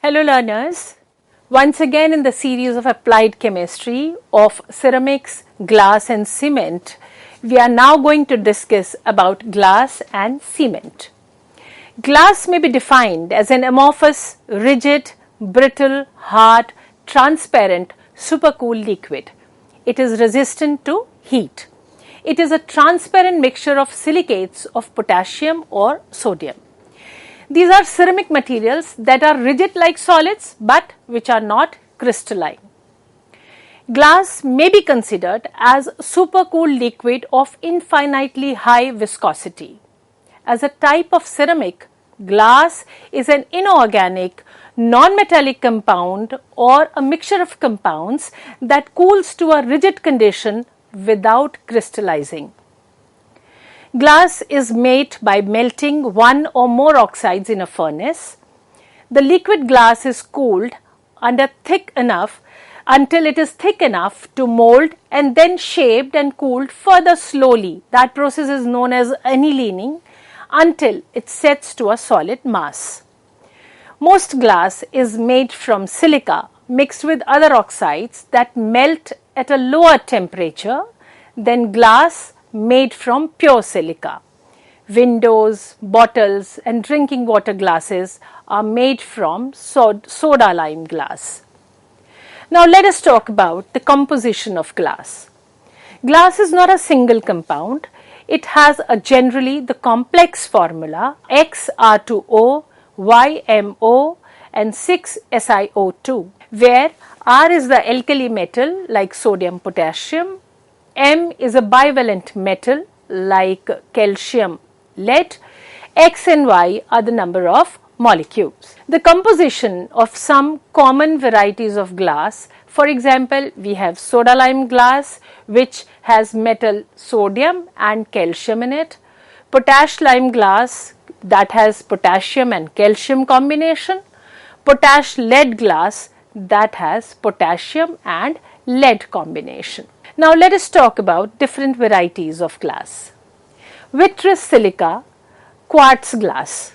Hello learners, once again in the series of applied chemistry of ceramics, glass and cement, we are now going to discuss about glass and cement. Glass may be defined as an amorphous, rigid, brittle, hard, transparent, supercooled liquid. It is resistant to heat. It is a transparent mixture of silicates of potassium or sodium. These are ceramic materials that are rigid like solids but which are not crystalline. Glass may be considered as supercooled liquid of infinitely high viscosity. As a type of ceramic, glass is an inorganic, non-metallic compound or a mixture of compounds that cools to a rigid condition without crystallizing. Glass is made by melting one or more oxides in a furnace. The liquid glass is cooled until it is thick enough to mold and then shaped and cooled further slowly. That process is known as annealing until it sets to a solid mass. Most glass is made from silica mixed with other oxides that melt at a lower temperature than glass made from pure silica. Windows, bottles and drinking water glasses are made from soda lime glass. Now let us talk about the composition of glass. Glass is not a single compound. It has generally the complex formula XR2O, YMO and 6SiO2, where R is the alkali metal like sodium potassium, M is a bivalent metal like calcium lead, X and Y are the number of molecules. The composition of some common varieties of glass, for example, we have soda lime glass which has metal sodium and calcium in it, potash lime glass that has potassium and calcium combination, potash lead glass that has potassium and lead combination. Now let us talk about different varieties of glass. Vitreous silica quartz glass,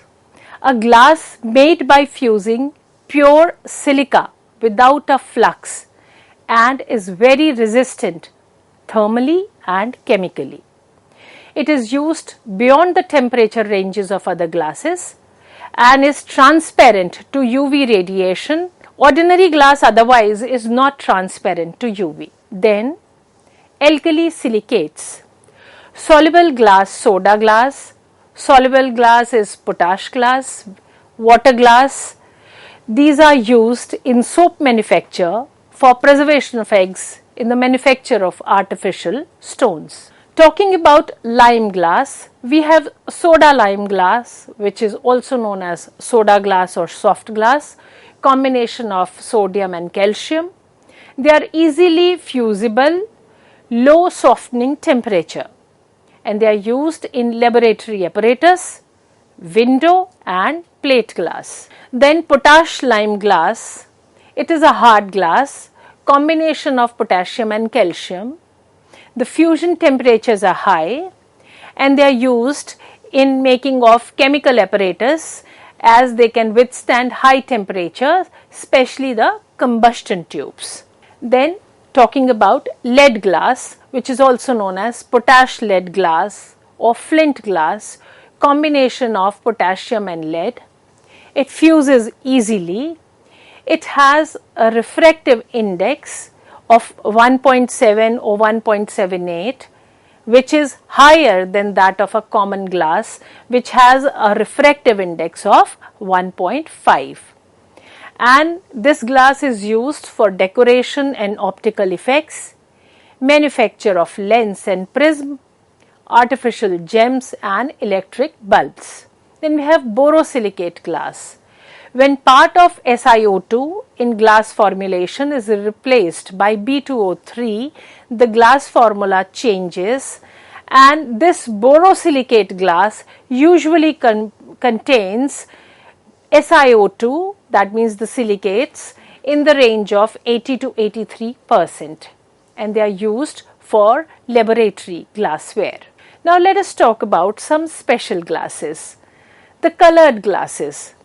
a glass made by fusing pure silica without a flux and is very resistant thermally and chemically. It is used beyond the temperature ranges of other glasses and is transparent to UV radiation. Ordinary glass otherwise is not transparent to UV. Then alkali silicates, soluble glass soda glass, soluble glass is potash glass, water glass. These are used in soap manufacture for preservation of eggs in the manufacture of artificial stones. Talking about lime glass, we have soda lime glass which is also known as soda glass or soft glass, combination of sodium and calcium. They are easily fusible, low softening temperature and they are used in laboratory apparatus, window and plate glass. Then potash lime glass, it is a hard glass, combination of potassium and calcium. The fusion temperatures are high and they are used in making of chemical apparatus as they can withstand high temperatures, especially the combustion tubes. Then talking about lead glass, which is also known as potash lead glass or flint glass, combination of potassium and lead. It fuses easily. It has a refractive index of 1.7 or 1.78, which is higher than that of a common glass which has a refractive index of 1.5. And this glass is used for decoration and optical effects, manufacture of lens and prism, artificial gems and electric bulbs. Then we have borosilicate glass. When part of SiO2 in glass formulation is replaced by B2O3, the glass formula changes and this borosilicate glass usually contains SiO2, that means the silicates, in the range of 80 to 83% and they are used for laboratory glassware. Now let us talk about some special glasses. The colored glasses.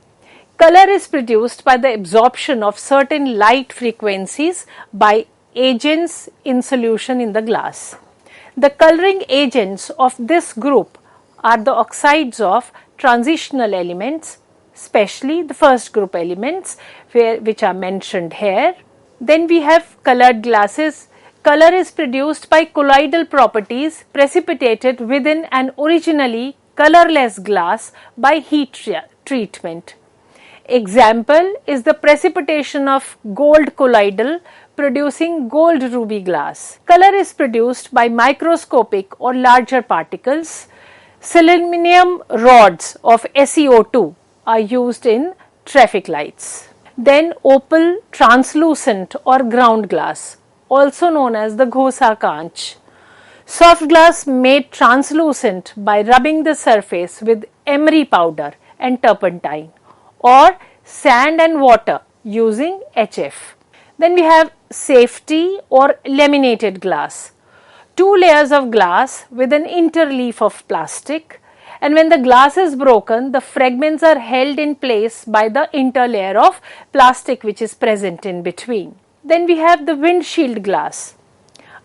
Color is produced by the absorption of certain light frequencies by agents in solution in the glass. The coloring agents of this group are the oxides of transitional elements, especially the first group elements which are mentioned here. Then we have colored glasses. Color is produced by colloidal properties precipitated within an originally colorless glass by heat treatment. Example is the precipitation of gold colloidal producing gold ruby glass. Color is produced by microscopic or larger particles. Selenium rods of SeO2 are used in traffic lights. Then opal translucent or ground glass, also known as the Ghosa Kanch. Soft glass made translucent by rubbing the surface with emery powder and turpentine, or sand and water using HF. Then we have safety or laminated glass. 2 layers of glass with an interleaf of plastic, and when the glass is broken, the fragments are held in place by the interlayer of plastic which is present in between. Then we have the windshield glass,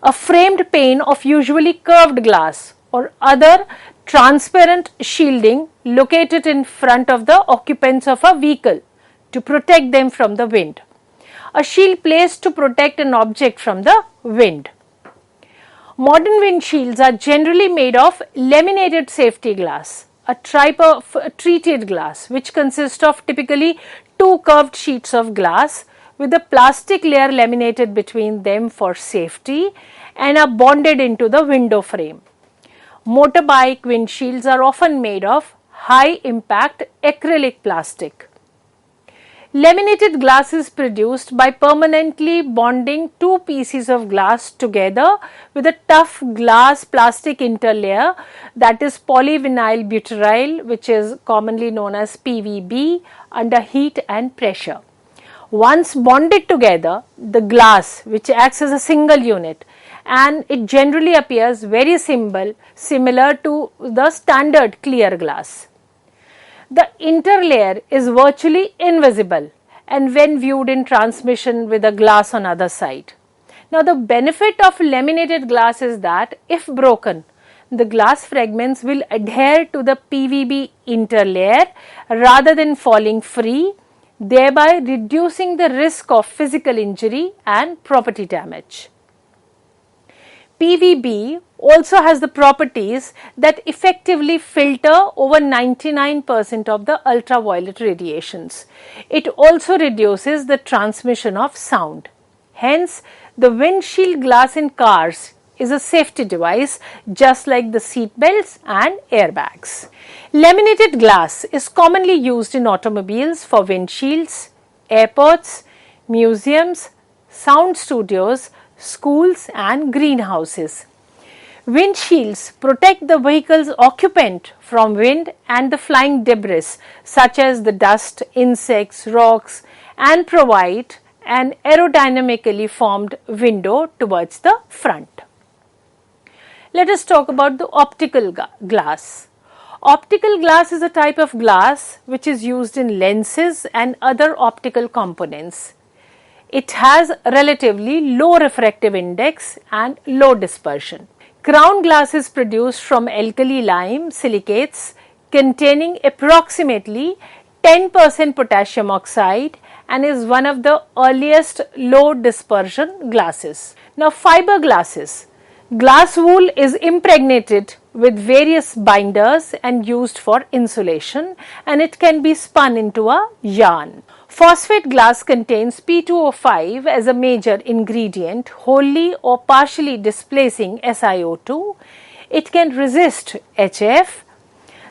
a framed pane of usually curved glass or other transparent shielding located in front of the occupants of a vehicle to protect them from the wind. A shield placed to protect an object from the wind. Modern windshields are generally made of laminated safety glass, a type of treated glass which consists of typically 2 curved sheets of glass with a plastic layer laminated between them for safety and are bonded into the window frame. Motorbike windshields are often made of high impact acrylic plastic. Laminated glass is produced by permanently bonding 2 pieces of glass together with a tough glass plastic interlayer, that is polyvinyl butyryl, which is commonly known as PVB, under heat and pressure. Once bonded together, the glass, which acts as a single unit, and it generally appears very similar to the standard clear glass. The interlayer is virtually invisible and when viewed in transmission with a glass on other side. Now the benefit of laminated glass is that if broken, the glass fragments will adhere to the PVB interlayer rather than falling free, thereby reducing the risk of physical injury and property damage. PVB also has the properties that effectively filter over 99% of the ultraviolet radiations. It also reduces the transmission of sound. Hence, the windshield glass in cars is a safety device just like the seat belts and airbags. Laminated glass is commonly used in automobiles for windshields, airports, museums, sound studios, schools and greenhouses. Windshields protect the vehicle's occupant from wind and the flying debris such as the dust, insects, rocks, and provide an aerodynamically formed window towards the front. Let us talk about the optical glass. Optical glass is a type of glass which is used in lenses and other optical components. It has relatively low refractive index and low dispersion. Crown glass is produced from alkali lime silicates containing approximately 10% potassium oxide and is one of the earliest low dispersion glasses. Now fiber glasses. Glass wool is impregnated with various binders and used for insulation, and it can be spun into a yarn. Phosphate glass contains P2O5 as a major ingredient, wholly or partially displacing SiO2. It can resist HF.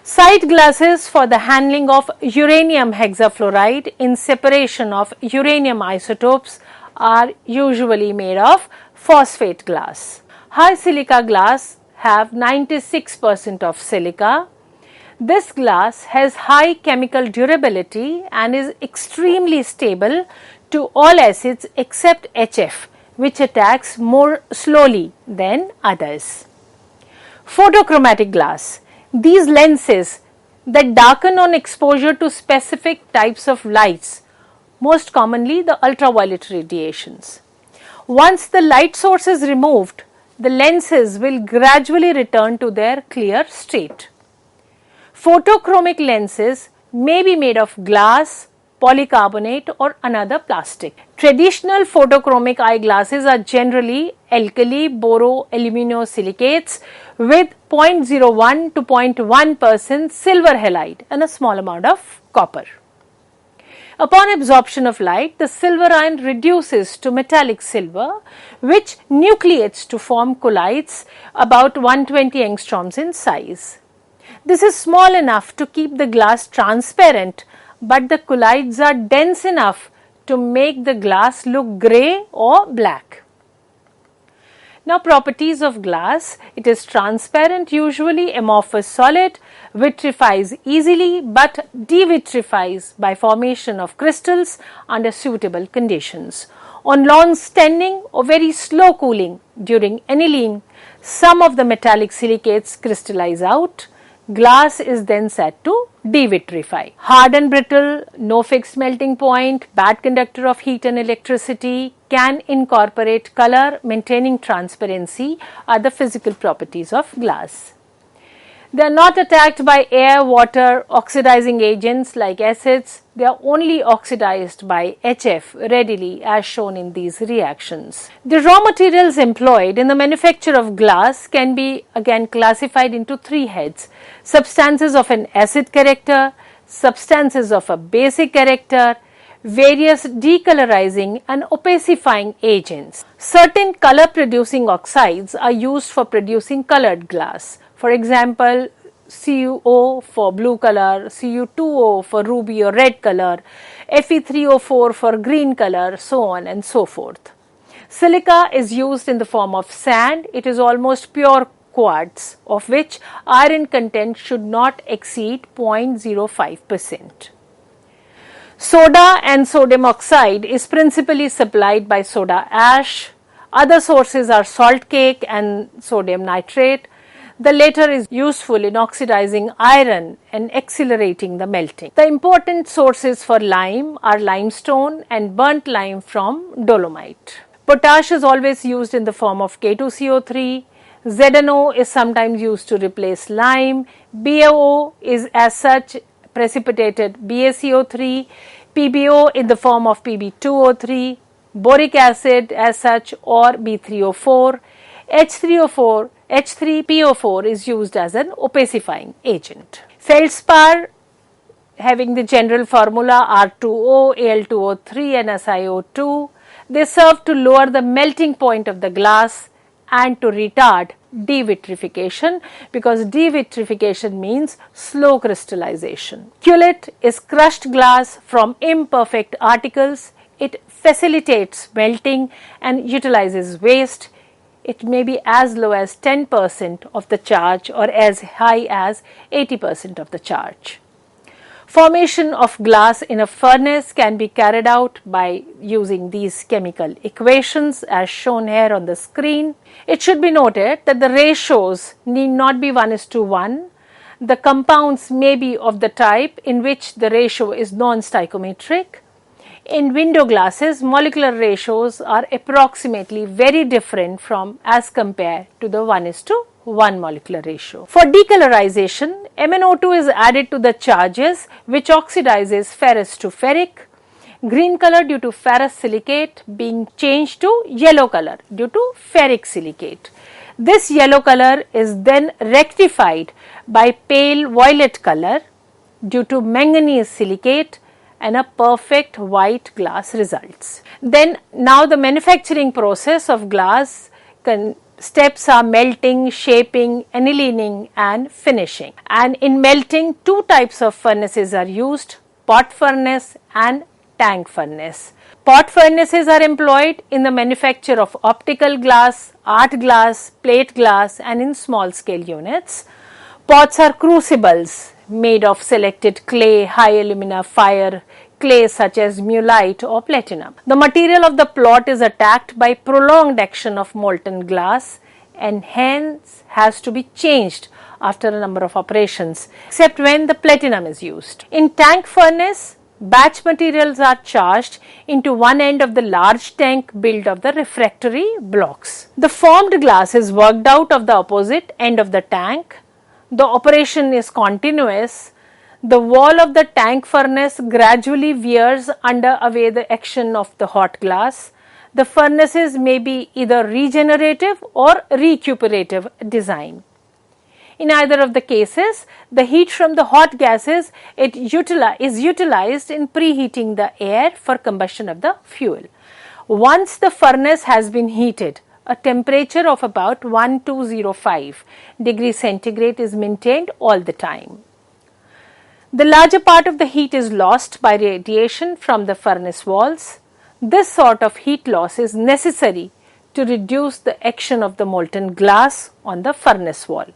Side glasses for the handling of uranium hexafluoride in separation of uranium isotopes are usually made of phosphate glass. High silica glass have 96% of silica. This glass has high chemical durability and is extremely stable to all acids except HF, which attacks more slowly than others. Photochromatic glass. These lenses that darken on exposure to specific types of lights, most commonly the ultraviolet radiations. Once the light source is removed, the lenses will gradually return to their clear state. Photochromic lenses may be made of glass, polycarbonate or another plastic. Traditional photochromic eyeglasses are generally alkali boroaluminosilicates with 0.01 to 0.1% silver halide and a small amount of copper. Upon absorption of light, the silver ion reduces to metallic silver, which nucleates to form colloids about 120 angstroms in size. This is small enough to keep the glass transparent, but the colloids are dense enough to make the glass look grey or black. Now, properties of glass: it is transparent, usually amorphous solid, vitrifies easily but devitrifies by formation of crystals under suitable conditions. On long standing or very slow cooling during annealing, some of the metallic silicates crystallize out. Glass is then said to devitrify. Hard and brittle, no fixed melting point, bad conductor of heat and electricity, can incorporate color, maintaining transparency are the physical properties of glass. They are not attacked by air, water, oxidizing agents like acids. They are only oxidized by HF readily, as shown in these reactions. The raw materials employed in the manufacture of glass can be again classified into three heads: substances of an acid character, substances of a basic character, various decolorizing and opacifying agents. Certain color producing oxides are used for producing colored glass. For example, CuO for blue color, Cu2O for ruby or red color, Fe3O4 for green color, so on and so forth. Silica is used in the form of sand. It is almost pure quartz, of which iron content should not exceed 0.05%. Soda and sodium oxide is principally supplied by soda ash. Other sources are salt cake and sodium nitrate. The latter is useful in oxidizing iron and accelerating the melting. The important sources for lime are limestone and burnt lime from dolomite. Potash is always used in the form of K2CO3. ZNO is sometimes used to replace lime. BaO is as such precipitated BaCO3. PbO in the form of Pb2O3. Boric acid as such or B3O4. H3O4 H3PO4 is used as an opacifying agent. Feldspar, having the general formula R2O, Al2O3 and SiO2, they serve to lower the melting point of the glass and to retard devitrification, because devitrification means slow crystallization. Cullet is crushed glass from imperfect articles. It facilitates melting and utilizes waste. It may be as low as 10% of the charge or as high as 80% of the charge. Formation of glass in a furnace can be carried out by using these chemical equations as shown here on the screen. It should be noted that the ratios need not be 1:1. The compounds may be of the type in which the ratio is non-stoichiometric. In window glasses, molecular ratios are approximately very different from as compared to the 1:1 molecular ratio. For decolorization, MnO2 is added to the charges which oxidizes ferrous to ferric. Green color due to ferrous silicate being changed to yellow color due to ferric silicate. This yellow color is then rectified by pale violet color due to manganese silicate, and a perfect white glass results. Then now the manufacturing process of glass steps are melting, shaping, annealing and finishing. And in melting, two types of furnaces are used: pot furnace and tank furnace. Pot furnaces are employed in the manufacture of optical glass, art glass, plate glass and in small scale units. Pots are crucibles made of selected clay, high alumina fire, clay such as mullite or platinum. The material of the plot is attacked by prolonged action of molten glass. and hence has to be changed after a number of operations, except when the platinum is used. In tank furnace, batch materials are charged into one end of the large tank built of the refractory blocks. The formed glass is worked out of the opposite end of the tank. The operation is continuous. The wall of the tank furnace gradually wears under away the action of the hot glass. The furnaces may be either regenerative or recuperative design. In either of the cases, the heat from the hot gases is utilized in preheating the air for combustion of the fuel. Once the furnace has been heated, a temperature of about 1205 degrees centigrade is maintained all the time. The larger part of the heat is lost by radiation from the furnace walls. This sort of heat loss is necessary to reduce the action of the molten glass on the furnace wall.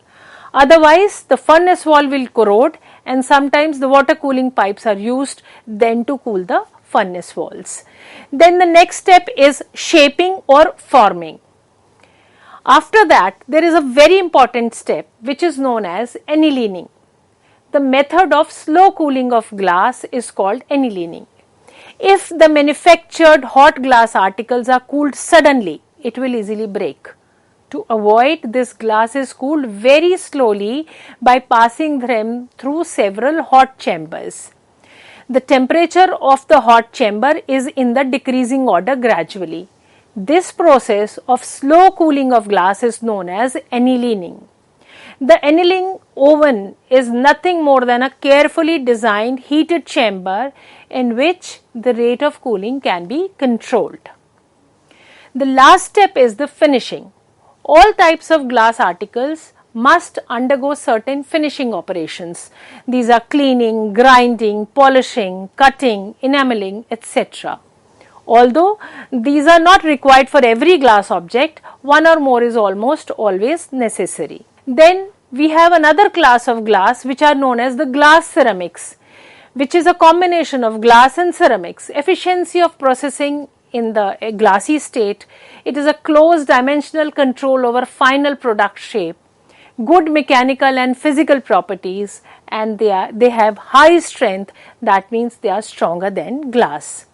Otherwise, the furnace wall will corrode, and sometimes the water cooling pipes are used then to cool the furnace walls. Then the next step is shaping or forming. After that, there is a very important step which is known as annealing. The method of slow cooling of glass is called annealing. If the manufactured hot glass articles are cooled suddenly, it will easily break. To avoid this, glass is cooled very slowly by passing them through several hot chambers. The temperature of the hot chamber is in the decreasing order gradually. This process of slow cooling of glass is known as annealing. The annealing oven is nothing more than a carefully designed heated chamber in which the rate of cooling can be controlled. The last step is the finishing. All types of glass articles must undergo certain finishing operations. These are cleaning, grinding, polishing, cutting, enameling, etc. Although these are not required for every glass object, one or more is almost always necessary. Then we have another class of glass which are known as the glass ceramics, which is a combination of glass and ceramics. Efficiency of processing in the glassy state, it is a closed dimensional control over final product shape, good mechanical and physical properties, and they have high strength. That means they are stronger than glass.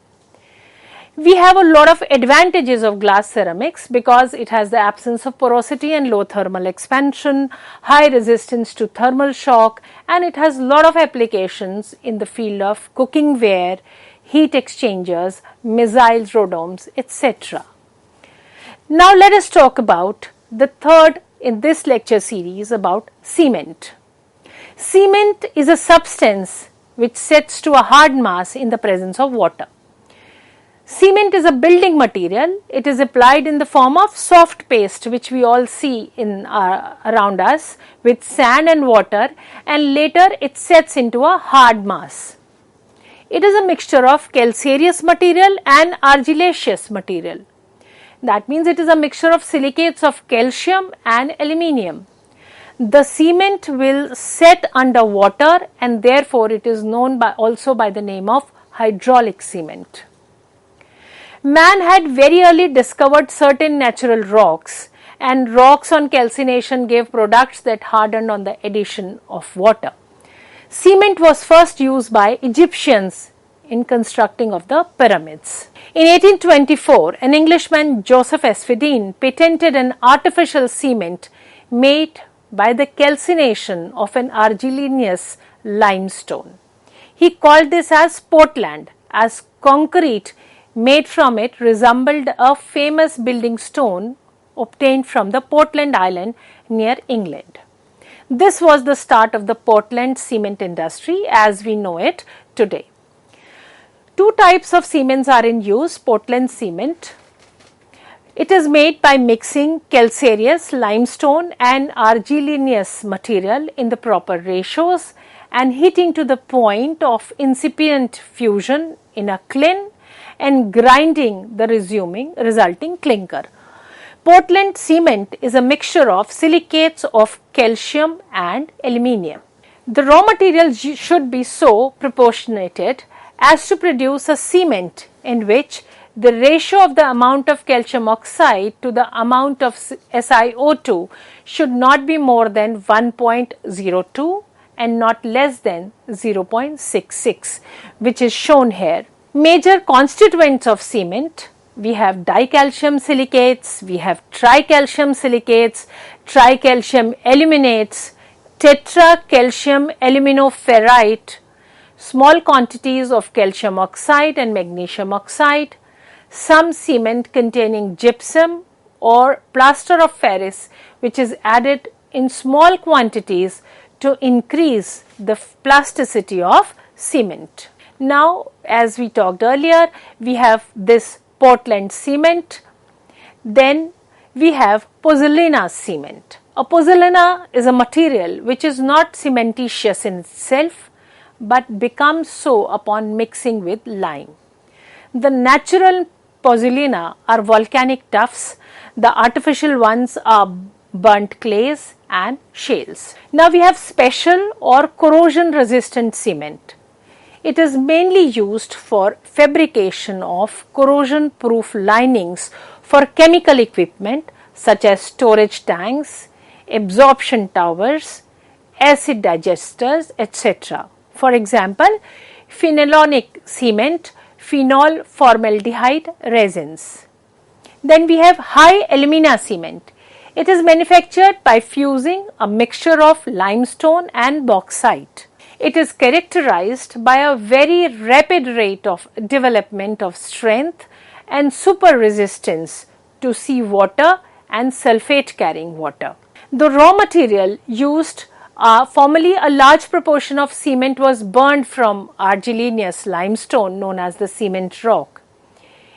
We have a lot of advantages of glass ceramics because it has the absence of porosity and low thermal expansion, high resistance to thermal shock, and it has a lot of applications in the field of cooking ware, heat exchangers, missiles, rodomes, etc. Now let us talk about the third in this lecture series about cement. Cement is a substance which sets to a hard mass in the presence of water. Cement is a building material. It is applied in the form of soft paste which we all see around us with sand and water, and later it sets into a hard mass. It is a mixture of calcareous material and argillaceous material. That means it is a mixture of silicates of calcium and aluminium. The cement will set under water, and therefore it is known also by the name of hydraulic cement. Man had very early discovered certain natural rocks, and rocks on calcination gave products that hardened on the addition of water. Cement was first used by Egyptians in constructing of the pyramids. In 1824, an Englishman, Joseph Asphodene, patented an artificial cement made by the calcination of an argillaceous limestone. He called this as Portland, as concrete made from it resembled a famous building stone obtained from the Portland Island near England. This was the start of the Portland cement industry as we know it today. Two types of cements are in use. Portland cement. It is made by mixing calcareous, limestone and argillaceous material in the proper ratios and heating to the point of incipient fusion in a kiln and grinding the resulting clinker. Portland cement is a mixture of silicates of calcium and aluminium. The raw materials should be so proportionated as to produce a cement in which the ratio of the amount of calcium oxide to the amount of SiO2 should not be more than 1.02 and not less than 0.66, which is shown here. Major constituents of cement: we have dicalcium silicates, we have tricalcium silicates, tricalcium aluminates, tetracalcium aluminoferrite, small quantities of calcium oxide and magnesium oxide, some cement containing gypsum or plaster of Paris, which is added in small quantities to increase the plasticity of cement. Now, as we talked earlier, we have this Portland cement, then we have pozzolana cement. A pozzolana is a material which is not cementitious in itself, but becomes so upon mixing with lime. The natural pozzolana are volcanic tuffs, the artificial ones are burnt clays and shales. Now we have special or corrosion resistant cement. It is mainly used for fabrication of corrosion proof linings for chemical equipment such as storage tanks, absorption towers, acid digesters, etc. For example, phenolonic cement, phenol formaldehyde resins. Then we have high alumina cement. It is manufactured by fusing a mixture of limestone and bauxite. It is characterized by a very rapid rate of development of strength and super resistance to sea water and sulfate carrying water. The raw material used, formerly a large proportion of cement was burned from argillaneous limestone known as the cement rock.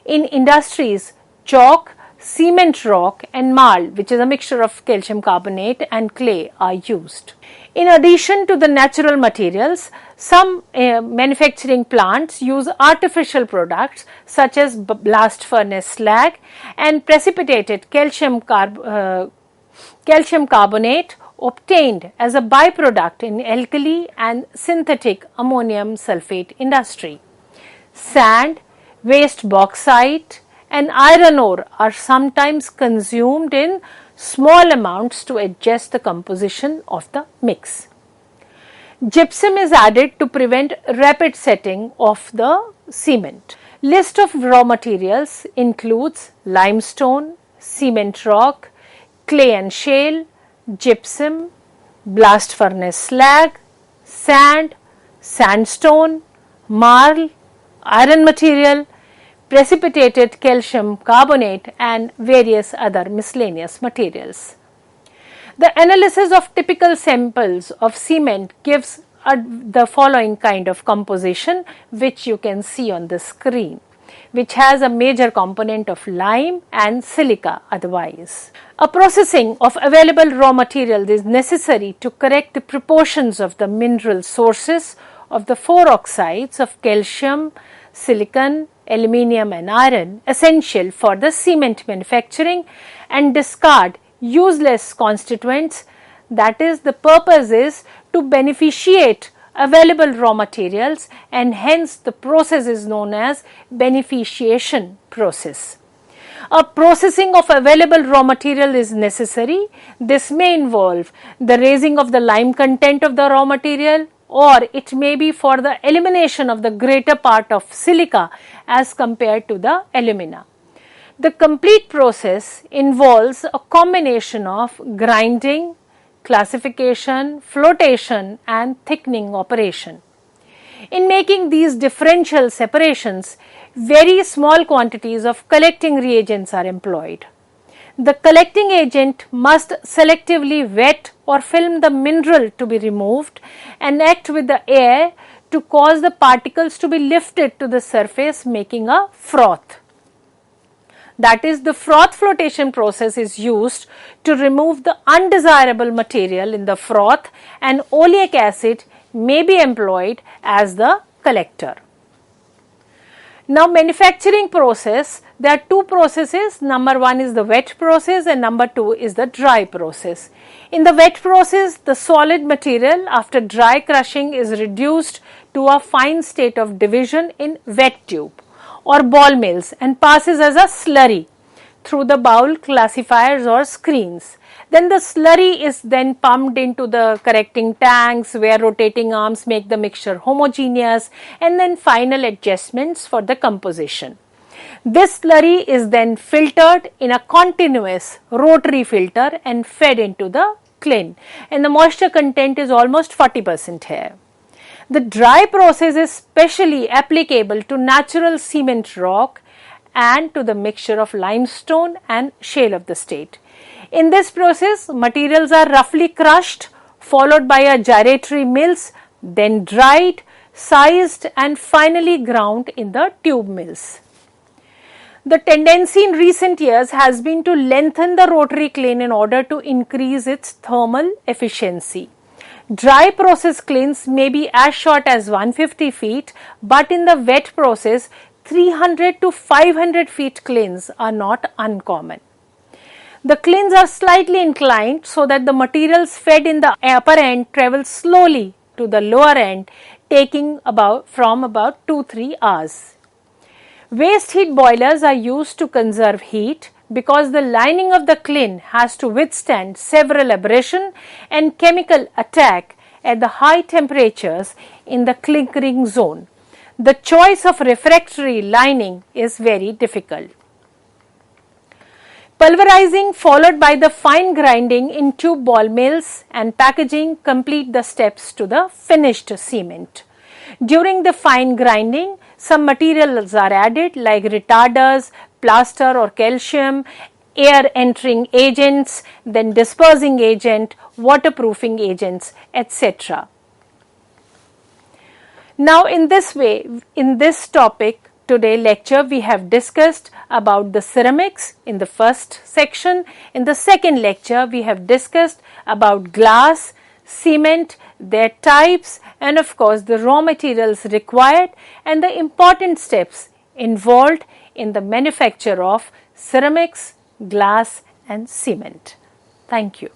In industries, chalk, cement rock and marl, which is a mixture of calcium carbonate and clay, are used. In addition to the natural materials, some manufacturing plants use artificial products such as blast furnace slag and precipitated calcium carbonate obtained as a byproduct in alkali and synthetic ammonium sulfate industry. Sand, waste bauxite and iron ore are sometimes consumed in small amounts to adjust the composition of the mix. Gypsum is added to prevent rapid setting of the cement. List of raw materials includes limestone, cement rock, clay and shale, gypsum, blast furnace slag, sand, sandstone, marl, iron material, precipitated calcium carbonate and various other miscellaneous materials. The analysis of typical samples of cement gives the following kind of composition, which you can see on the screen, which has a major component of lime and silica otherwise. A processing of available raw materials is necessary to correct the proportions of the mineral sources of the four oxides of calcium, silicon, aluminium and iron essential for the cement manufacturing and discard useless constituents. That is, the purpose is to beneficiate available raw materials and hence the process is known as beneficiation process. A processing of available raw material is necessary. This may involve the raising of the lime content of the raw material, or it may be for the elimination of the greater part of silica as compared to the alumina. The complete process involves a combination of grinding, classification, flotation and thickening operation. In making these differential separations, very small quantities of collecting reagents are employed. The collecting agent must selectively wet or film the mineral to be removed and act with the air to cause the particles to be lifted to the surface, making a froth. That is, the froth flotation process is used to remove the undesirable material in the froth, and oleic acid may be employed as the collector. Now, manufacturing process, there are two processes. Number one is the wet process and number two is the dry process. In the wet process, the solid material after dry crushing is reduced to a fine state of division in wet tube. or ball mills and passes as a slurry through the bowl classifiers or screens. Then the slurry is then pumped into the correcting tanks where rotating arms make the mixture homogeneous, and then final adjustments for the composition. This slurry is then filtered in a continuous rotary filter and fed into the kiln, and the moisture content is almost 40% here. The dry process is specially applicable to natural cement rock and to the mixture of limestone and shale of the state. In this process, materials are roughly crushed, followed by a gyratory mills, then dried, sized and finally ground in the tube mills. The tendency in recent years has been to lengthen the rotary kiln in order to increase its thermal efficiency. Dry process kilns may be as short as 150 feet, but in the wet process, 300 to 500 feet kilns are not uncommon. The kilns are slightly inclined so that the materials fed in the upper end travel slowly to the lower end, taking about 2-3 hours. Waste heat boilers are used to conserve heat because the lining of the kiln has to withstand several abrasion and chemical attack at the high temperatures in the clinkering zone. The choice of refractory lining is very difficult. Pulverizing followed by the fine grinding in tube ball mills and packaging complete the steps to the finished cement. During the fine grinding, some materials are added like retarders, plaster or calcium, air entering agents, then dispersing agent, waterproofing agents, etc. Now in this way, in this topic today lecture, we have discussed about the ceramics in the first section. In the second lecture, we have discussed about glass, cement, their types, and of course the raw materials required and the important steps involved in the manufacture of ceramics, glass and cement. Thank you.